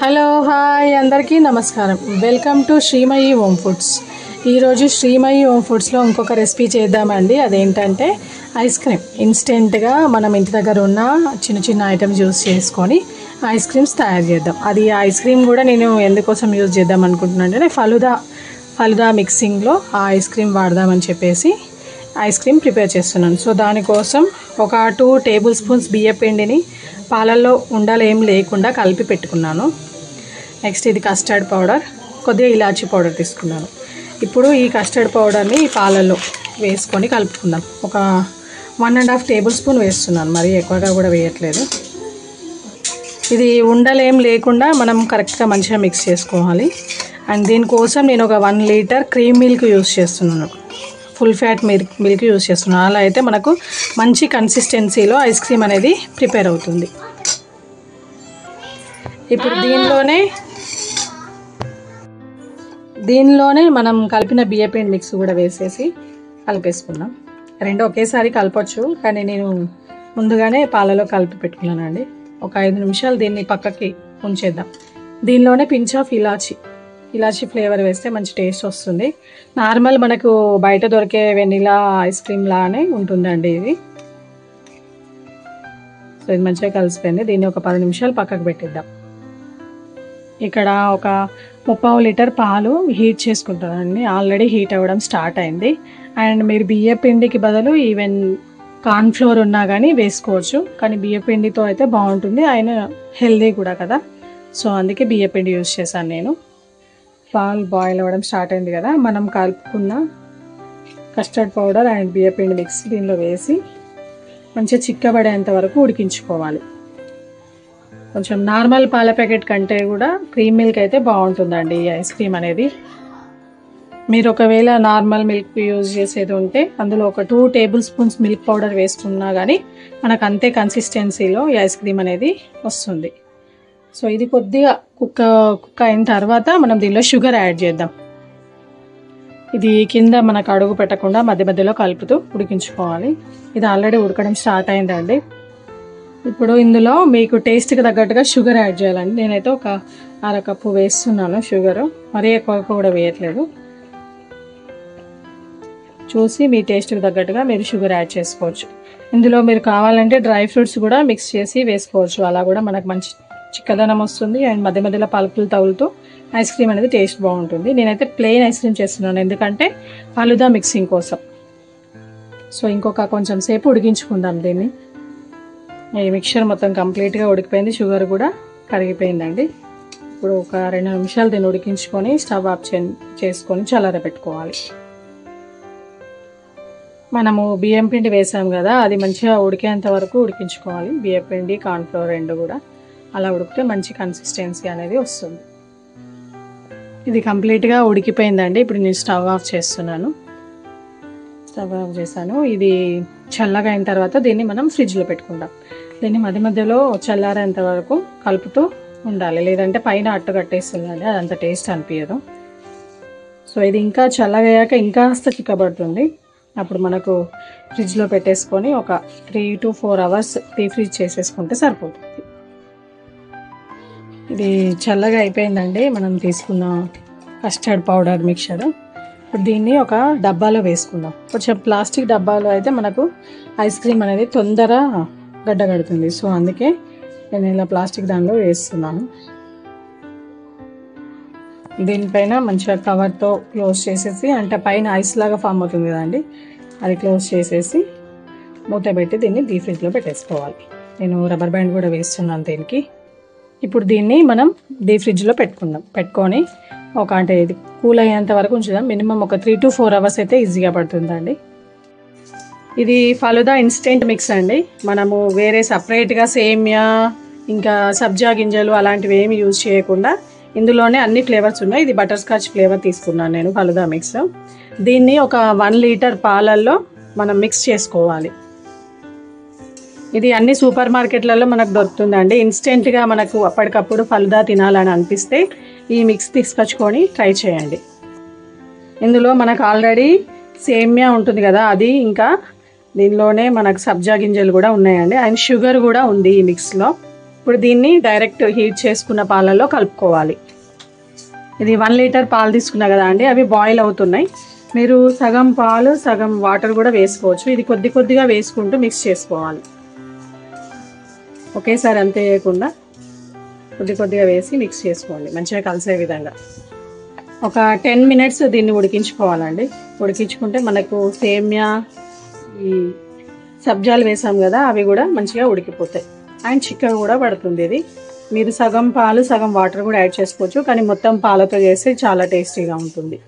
Hello hi అందరికీ నమస్కారం. Welcome to Srimayi home foods. ఈరోజు శ్రీమయి హోమ్ ఫుడ్స్లో ఇంకొక రెసిపీ చేద్దామండి. అదేంటంటే ఐస్ క్రీమ్. ఇన్స్టెంట్గా మనం ఇంటి దగ్గర ఉన్న చిన్న చిన్న ఐటమ్స్ యూస్ చేసుకొని ఐస్ క్రీమ్స్ తయారు చేద్దాం. అది ఐస్ క్రీమ్ కూడా నేను ఎందుకోసం యూజ్ చేద్దాం అనుకుంటున్నాను అంటే ఫలుదా మిక్సింగ్లో ఆ ఐస్ క్రీమ్ వాడదామని చెప్పేసి ఐస్ క్రీమ్ ప్రిపేర్ చేస్తున్నాను. సో దానికోసం ఒక 2 టేబుల్ స్పూన్స్ బియ్య పిండిని పాలల్లో ఉండలు ఏం లేకుండా కలిపి పెట్టుకున్నాను. నెక్స్ట్ ఇది కస్టర్డ్ పౌడర్, కొద్దిగా ఇలాచీ పౌడర్ తీసుకున్నాను. ఇప్పుడు ఈ కస్టర్డ్ పౌడర్ని పాలల్లో వేసుకొని కలుపుకుందాం. ఒక 1.5 టేబుల్ స్పూన్ వేస్తున్నాను, మరీ ఎక్కువగా కూడా వేయట్లేదు. ఇది ఉండలు ఏం లేకుండా మనం కరెక్ట్గా మంచిగా మిక్స్ చేసుకోవాలి. అండ్ దీనికోసం నేను ఒక 1 లీటర్ క్రీమ్ మిల్క్ యూస్ చేస్తున్నాను. ఫుల్ ఫ్యాట్ మిల్క్ యూస్ చేస్తున్నాను. అలా అయితే మనకు మంచి కన్సిస్టెన్సీలో ఐస్ క్రీమ్ అనేది ప్రిపేర్ అవుతుంది. ఇప్పుడు దీనిలోనే మనం కలిపిన బియ్యపిండి మిక్స్ కూడా వేసేసి కలిపేసుకున్నాం. రెండు ఒకేసారి కలపచ్చు, కానీ నేను ముందుగానే పాలలో కలిపి పెట్టుకున్నానండి. ఒక 5 నిమిషాలు దీన్ని పక్కకి ఉంచేద్దాం. దీనిలోనే పించ్ ఆఫ్ ఇలాచీ ఫ్లేవర్ వేస్తే మంచి టేస్ట్ వస్తుంది. నార్మల్ మనకు బయట దొరికే వెనిలా ఐస్ క్రీమ్ లానే ఉంటుందండి ఇది. సో ఇది మంచిగా కలిసిపోయింది. దీన్ని ఒక 10 నిమిషాలు పక్కకు పెట్టిద్దాం. ఇక్కడ ఒక 3/4 లీటర్ పాలు హీట్ చేసుకుంటానండి. ఆల్రెడీ హీట్ అవ్వడం స్టార్ట్ అయింది. అండ్ మీరు బియ్య పిండికి బదులు ఈవెన్ కార్న్ ఫ్లోర్ ఉన్నా కానీ వేసుకోవచ్చు, కానీ బియ్య పిండితో అయితే బాగుంటుంది. ఆయన హెల్దీ కూడా కదా, సో అందుకే బియ్య పిండి యూజ్ చేశాను నేను. పాలు బాయిల్ అవ్వడం స్టార్ట్ అయింది కదా, మనం కలుపుకున్న కస్టర్డ్ పౌడర్ అండ్ బియ్యపిండి మిక్స్ దీనిలో వేసి మంచిగా చిక్కబడేంత వరకు ఉడికించుకోవాలి. కొంచెం నార్మల్ పాల ప్యాకెట్ కంటే కూడా క్రీమ్ మిల్క్ అయితే బాగుంటుందండి ఈ ఐస్ క్రీమ్ అనేది. మీరు ఒకవేళ నార్మల్ మిల్క్ యూజ్ చేసేది ఉంటే అందులో ఒక 2 టేబుల్ స్పూన్స్ మిల్క్ పౌడర్ వేసుకున్నా కానీ మనకు అంతే కన్సిస్టెన్సీలో ఈ ఐస్ క్రీమ్ అనేది వస్తుంది. సో ఇది కొద్దిగా కుక్ అయిన తర్వాత మనం దీనిలో షుగర్ యాడ్ చేద్దాం. ఇది కింద మనకు అడుగు పెట్టకుండా మధ్య మధ్యలో కలుపుతూ ఉడికించుకోవాలి. ఇది ఆల్రెడీ ఉడకడం స్టార్ట్ అయిందండి. ఇప్పుడు ఇందులో మీకు టేస్ట్కి తగ్గట్టుగా షుగర్ యాడ్ చేయాలండి. నేనైతే ఒక 1/2 కప్పు వేస్తున్నాను షుగరు, మరీ ఎక్కువ కూడా వేయట్లేదు. చూసి మీ టేస్ట్కి తగ్గట్టుగా మీరు షుగర్ యాడ్ చేసుకోవచ్చు. ఇందులో మీరు కావాలంటే డ్రై ఫ్రూట్స్ కూడా మిక్స్ చేసి వేసుకోవచ్చు. అలా కూడా మనకు మంచి చిక్కదనం వస్తుంది. అండ్ మధ్య మధ్యలో పలుకులు తగులుతూ ఐస్ క్రీమ్ అనేది టేస్ట్ బాగుంటుంది. నేనైతే ప్లెయిన్ ఐస్ క్రీమ్ చేస్తున్నాను, ఎందుకంటే ఫలుదా మిక్సింగ్ కోసం. సో ఇంకొక కొంచెం సేపు ఉడికించుకుందాం దీన్ని. ఈ మిక్చర్ మొత్తం కంప్లీట్గా ఉడికిపోయింది, షుగర్ కూడా కరిగిపోయిందండి. ఇప్పుడు ఒక 2 నిమిషాలు దీన్ని ఉడికించుకొని స్టవ్ ఆఫ్ చేసుకొని చల్లారబెట్టుకోవాలి. మనము బియ్యం పిండి వేసాం కదా, అది మంచిగా ఉడికేంత వరకు ఉడికించుకోవాలి. బియ్యం పిండి కార్న్ ఫ్లోర్ రెండు కూడా అలా ఉడికితే మంచి కన్సిస్టెన్సీ అనేది వస్తుంది. ఇది కంప్లీట్గా ఉడికిపోయిందండి. ఇప్పుడు నేను స్టవ్ ఆఫ్ చేస్తున్నాను. స్టవ్ ఆఫ్ చేశాను. ఇది చల్లగా అయిన తర్వాత దీన్ని మనం ఫ్రిడ్జ్లో పెట్టుకుందాం. దీన్ని మధ్య మధ్యలో చల్లారేంత వరకు కలుపుతూ ఉండాలి, లేదంటే పైన అట్టు కట్టేస్తుందండి, అదంత టేస్ట్ అనిపించదు. సో ఇది ఇంకా చల్లగయ్యాక ఇంకా చిక్కబడుతుంది. అప్పుడు మనకు ఫ్రిడ్జ్లో పెట్టేసుకొని ఒక 3 to 4 అవర్స్ ఫ్రీజ్ చేసేసుకుంటే సరిపోతుంది. ఇది చల్లగా అయిపోయిందండి మనం తీసుకున్న కస్టర్డ్ పౌడర్ మిక్చర్. ఇప్పుడు దీన్ని ఒక డబ్బాలో వేసుకుందాం. కొంచెం ప్లాస్టిక్ డబ్బాలో అయితే మనకు ఐస్ క్రీమ్ అనేది తొందర గడ్డగడుతుంది. సో అందుకే నేను ఇలా ప్లాస్టిక్ దానిలో వేస్తున్నాను. దీనిపైన మంచిగా కవర్తో క్లోజ్ చేసేసి, అంటే పైన ఐస్ లాగా ఫామ్ అవుతుంది కదండి, అది క్లోజ్ చేసేసి మూత పెట్టి దీన్ని డీప్ ఫ్రిడ్జ్లో పెట్టేసుకోవాలి. నేను రబ్బర్ బ్యాండ్ కూడా వేస్తున్నాను దీనికి. ఇప్పుడు దీన్ని మనం డీప్ ఫ్రిడ్జ్లో పెట్టుకొని అంటే ఇది కూల్ అయ్యేంత వరకు ఉంచుదాం. మినిమం ఒక 3 to 4 అవర్స్ అయితే ఈజీగా పడుతుందండి. ఇది ఫలుదా ఇన్స్టెంట్ మిక్స్ అండి. మనము వేరే సపరేట్గా సేమియా ఇంకా సబ్జా గింజలు అలాంటివి ఏమి యూజ్ చేయకుండా ఇందులోనే అన్ని ఫ్లేవర్స్ ఉన్నాయి. ఇది బటర్ స్కాచ్ ఫ్లేవర్ తీసుకున్నాను నేను ఫలుదా మిక్స్. దీన్ని ఒక 1 లీటర్ పాలల్లో మనం మిక్స్ చేసుకోవాలి. ఇది అన్ని సూపర్ మార్కెట్లలో మనకు దొరుకుతుందండి. ఇన్స్టెంట్గా మనకు అప్పటికప్పుడు ఫలుదా తినాలని అనిపిస్తే ఈ మిక్స్ తీసుకొచ్చుకొని ట్రై చేయండి. ఇందులో మనకు ఆల్రెడీ సేమియా ఉంటుంది కదా, అది ఇంకా దీనిలోనే మనకు సబ్జా గింజలు కూడా ఉన్నాయండి, అండ్ షుగర్ కూడా ఉంది ఈ మిక్స్లో. ఇప్పుడు దీన్ని డైరెక్ట్ హీట్ చేసుకున్న పాలల్లో కలుపుకోవాలి. ఇది 1 లీటర్ పాలు తీసుకున్నా కదా అండి, అవి బాయిల్ అవుతున్నాయి. మీరు సగం పాలు సగం వాటర్ కూడా వేసుకోవచ్చు. ఇది కొద్ది కొద్దిగా వేసుకుంటూ మిక్స్ చేసుకోవాలి. ఒకేసారి అంతే వేయకుండా కొద్ది కొద్దిగా వేసి మిక్స్ చేసుకోండి మంచిగా కలిసే విధంగా. ఒక 10 మినిట్స్ దీన్ని ఉడికించుకోవాలండి. ఉడికించుకుంటే మనకు సేమియా, ఈ సబ్జాలు వేసాం కదా, అవి కూడా మంచిగా ఉడికిపోతాయి అండ్ చిక్కగా కూడా పడుతుంది. ఇది మీరు సగం పాలు సగం వాటర్ కూడా యాడ్ చేసుకోవచ్చు, కానీ మొత్తం పాలతో చేస్తే చాలా టేస్టీగా ఉంటుంది.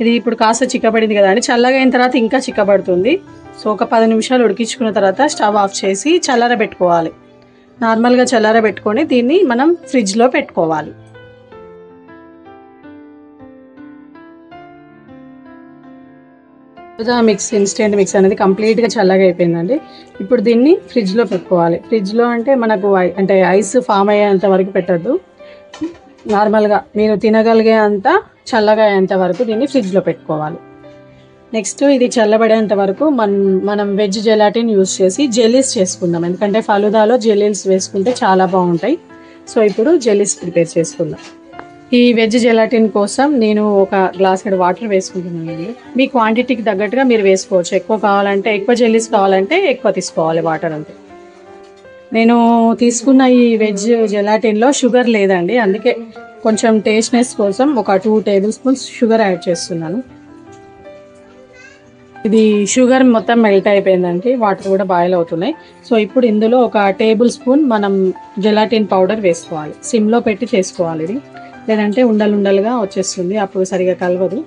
ఇది ఇప్పుడు కాస్త చిక్కబడింది కదా అండి, చల్లగా అయిన తర్వాత ఇంకా చిక్కబడుతుంది. సో ఒక 10 నిమిషాలు ఉడికించుకున్న తర్వాత స్టవ్ ఆఫ్ చేసి చల్లారబెట్టుకోవాలి. నార్మల్గా చల్లారబెట్టుకొని దీన్ని మనం ఫ్రిడ్జ్లో పెట్టుకోవాలి. మిక్స్ ఇన్స్టెంట్ మిక్స్ అనేది కంప్లీట్గా చల్లగా అయిపోయిందండి. ఇప్పుడు దీన్ని ఫ్రిడ్జ్లో పెట్టుకోవాలి. ఫ్రిడ్జ్లో అంటే మనకు అంటే ఐస్ ఫామ్ అయ్యేంత వరకు పెట్టద్దు, నార్మల్గా మీరు తినగలిగే అంత చల్లగా అయ్యేంత వరకు దీన్ని ఫ్రిడ్జ్లో పెట్టుకోవాలి. నెక్స్ట్ ఇది చల్లబడేంత వరకు మనం వెజ్ జెలాటిన్ యూస్ చేసి జెల్లీస్ చేసుకుందాం. ఎందుకంటే ఫలుదాలో జెల్లీస్ వేసుకుంటే చాలా బాగుంటాయి. సో ఇప్పుడు జెల్లీస్ ప్రిపేర్ చేసుకుందాం. ఈ వెజ్ జెలాటిన్ కోసం నేను ఒక గ్లాసెడ్ వాటర్ వేసుకుంటున్నానండి. మీ క్వాంటిటీకి తగ్గట్టుగా మీరు వేసుకోవచ్చు. ఎక్కువ కావాలంటే ఎక్కువ జెల్లీస్ కావాలంటే ఎక్కువ తీసుకోవాలి వాటర్ అంతే. నేను తీసుకున్న ఈ వెజ్ జెలాటిన్లో షుగర్ లేదండి, అందుకే కొంచెం టేస్ట్నెస్ కోసం ఒక 2 టేబుల్ స్పూన్స్ షుగర్ యాడ్ చేస్తున్నాను. ఇది షుగర్ మొత్తం మెల్ట్ అయిపోయిందండి, వాటర్ కూడా బాయిల్ అవుతున్నాయి. సో ఇప్పుడు ఇందులో ఒక టేబుల్ స్పూన్ మనం జెలాటిన్ పౌడర్ వేసుకోవాలి. సిమ్లో పెట్టి చేసుకోవాలి ఇది, లేదంటే ఉండలుగా వచ్చేస్తుంది, అప్పుడు సరిగా కలవదు.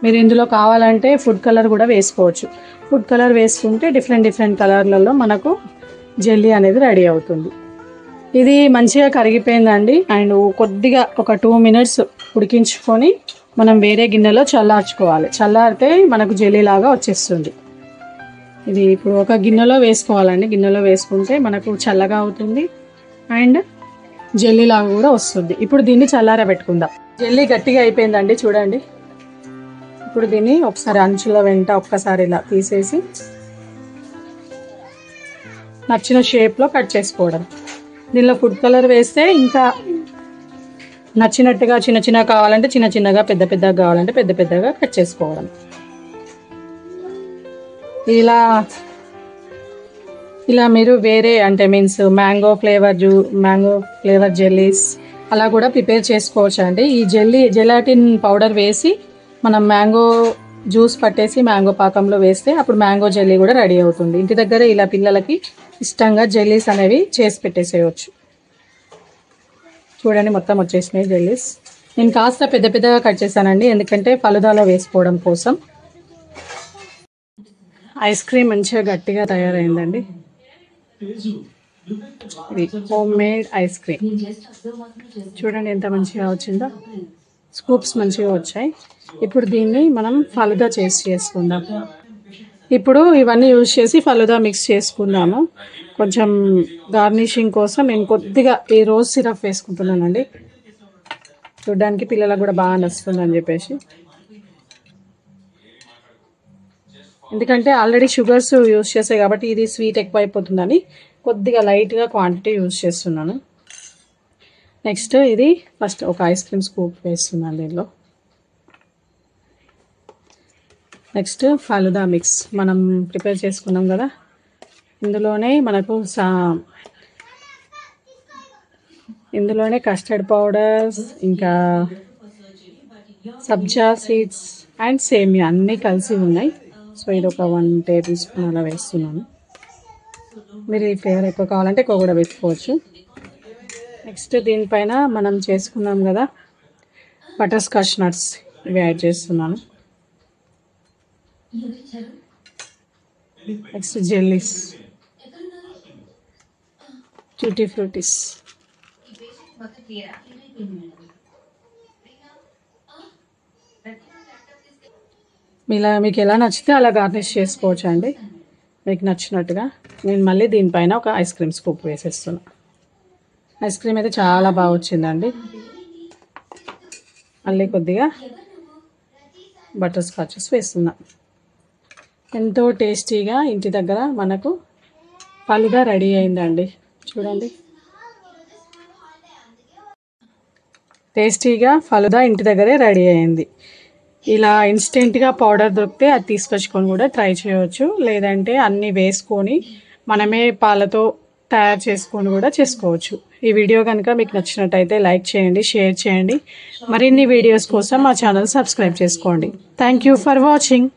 మీరు ఇందులో కావాలంటే ఫుడ్ కలర్ కూడా వేసుకోవచ్చు. ఫుడ్ కలర్ వేసుకుంటే డిఫరెంట్ కలర్లలో మనకు జెల్లీ అనేది రెడీ అవుతుంది. ఇది మంచిగా కరిగిపోయిందండి. అండ్ కొద్దిగా ఒక 2 మినిట్స్ ఉడికించుకొని మనం వేరే గిన్నెలో చల్లార్చుకోవాలి. చల్లారితే మనకు జెల్లీ లాగా వచ్చేస్తుంది. ఇది ఇప్పుడు ఒక గిన్నెలో వేసుకోవాలండి. గిన్నెలో వేసుకుంటే మనకు చల్లగా అవుతుంది అండ్ జెల్లీ లాగా కూడా వస్తుంది. ఇప్పుడు దీన్ని చల్లారబెట్టుకుందాం. జెల్లీ గట్టిగా అయిపోయిందండి, చూడండి. ఇప్పుడు దీన్ని ఒకసారి అంచుల వెంట ఒక్కసారి ఇలా తీసేసి నచ్చిన షేప్లో కట్ చేసుకోవడం. దీనిలో ఫుడ్ కలర్ వేస్తే ఇంకా నచ్చినట్టుగా చిన్న కావాలంటే చిన్నగా, పెద్దగా కావాలంటే పెద్దగా కట్ చేసుకోవడం. ఇలా మీరు వేరే అంటే మీన్స్ మ్యాంగో ఫ్లేవర్ జెల్లీస్ అలా కూడా ప్రిపేర్ చేసుకోవచ్చు అండి. ఈ జెలాటిన్ పౌడర్ వేసి మనం మ్యాంగో జ్యూస్ పట్టేసి మ్యాంగో పాకంలో వేస్తే అప్పుడు మ్యాంగో జెల్లీ కూడా రెడీ అవుతుంది. ఇంటి దగ్గర ఇలా పిల్లలకి ఇష్టంగా జెల్లీస్ అనేవి చేసి పెట్టేసేయచ్చు. చూడండి మొత్తం వచ్చేసినాయి జెల్లీస్. నేను కాస్త పెద్దగా కట్ చేశానండి, ఎందుకంటే ఫలుదాలో వేసుకోవడం కోసం. ఐస్ క్రీమ్ మంచిగా గట్టిగా తయారైందండి. ఇది హోమ్ మేడ్ ఐస్ క్రీమ్. చూడండి ఎంత మంచిగా వచ్చిందో, స్కూప్స్ మంచిగా వచ్చాయి. ఇప్పుడు దీన్ని మనం ఫలుదా చేసుకుందాం. ఇప్పుడు ఇవన్నీ యూజ్ చేసి ఫలుదా మిక్స్ చేసుకుందాము. కొంచెం గార్నిషింగ్ కోసం నేను కొద్దిగా ఈ రోజ్ సిరప్ వేసుకుంటున్నానండి. చూడ్డానికి పిల్లలకు కూడా బాగా నచ్చుతుందని చెప్పేసి, ఎందుకంటే ఆల్రెడీ షుగర్స్ యూజ్ చేసాయి కాబట్టి ఇది స్వీట్ ఎక్కువ అయిపోతుందని కొద్దిగా లైట్గా క్వాంటిటీ యూజ్ చేస్తున్నాను. నెక్స్ట్ ఇది ఫస్ట్ ఒక ఐస్ క్రీమ్ స్కూప్ వేస్తున్నాను దీనిలో. నెక్స్ట్ ఫలుదా మిక్స్ మనం ప్రిపేర్ చేసుకున్నాం కదా, ఇందులోనే కస్టర్డ్ పౌడర్స్, ఇంకా సబ్జా సీడ్స్ అండ్ సేమియా అన్నీ కలిసి ఉన్నాయి. సో ఇది ఒక 1 టేబుల్ స్పూన్ అలా వేస్తున్నాను. మీరు ఈ ఫ్లేవర్ ఎక్కువ కావాలంటే ఎక్కువ కూడా వేసుకోవచ్చు. నెక్స్ట్ దీనిపైన మనం చేసుకున్నాం కదా బటర్ స్కాచ్ నట్స్, ఇవి యాడ్ చేస్తున్నాను. Next jellies, tutti fruttis. మీకు ఎలా నచ్చితే అలా గార్నిష్ చేసుకోవచ్చు అండి, మీకు నచ్చినట్టుగా. నేను మళ్ళీ దీనిపైన ఒక ఐస్ క్రీమ్ స్కూప్ వేసేస్తున్నా. ఐస్ క్రీమ్ అయితే చాలా బాగా వచ్చిందండి. మళ్ళీ కొద్దిగా బటర్ స్కాచెస్ వేస్తున్నా. ఎంతో టేస్టీగా ఇంటి దగ్గర మనకు ఫలుదా రెడీ అయిందండి. చూడండి, టేస్టీగా ఫలుదా ఇంటి దగ్గరే రెడీ అయింది. ఇలా ఇన్స్టెంట్గా పౌడర్ దొరికితే అది తీసుకొచ్చుకొని కూడా ట్రై చేయవచ్చు. లేదంటే అన్నీ వేసుకొని మనమే పాలతో తయారు చేసుకొని కూడా చేసుకోవచ్చు. ఈ వీడియో కనుక మీకు నచ్చినట్టయితే లైక్ చేయండి, షేర్ చేయండి. మరిన్ని వీడియోస్ కోసం మా ఛానల్ సబ్స్క్రైబ్ చేసుకోండి. Thank you for watching.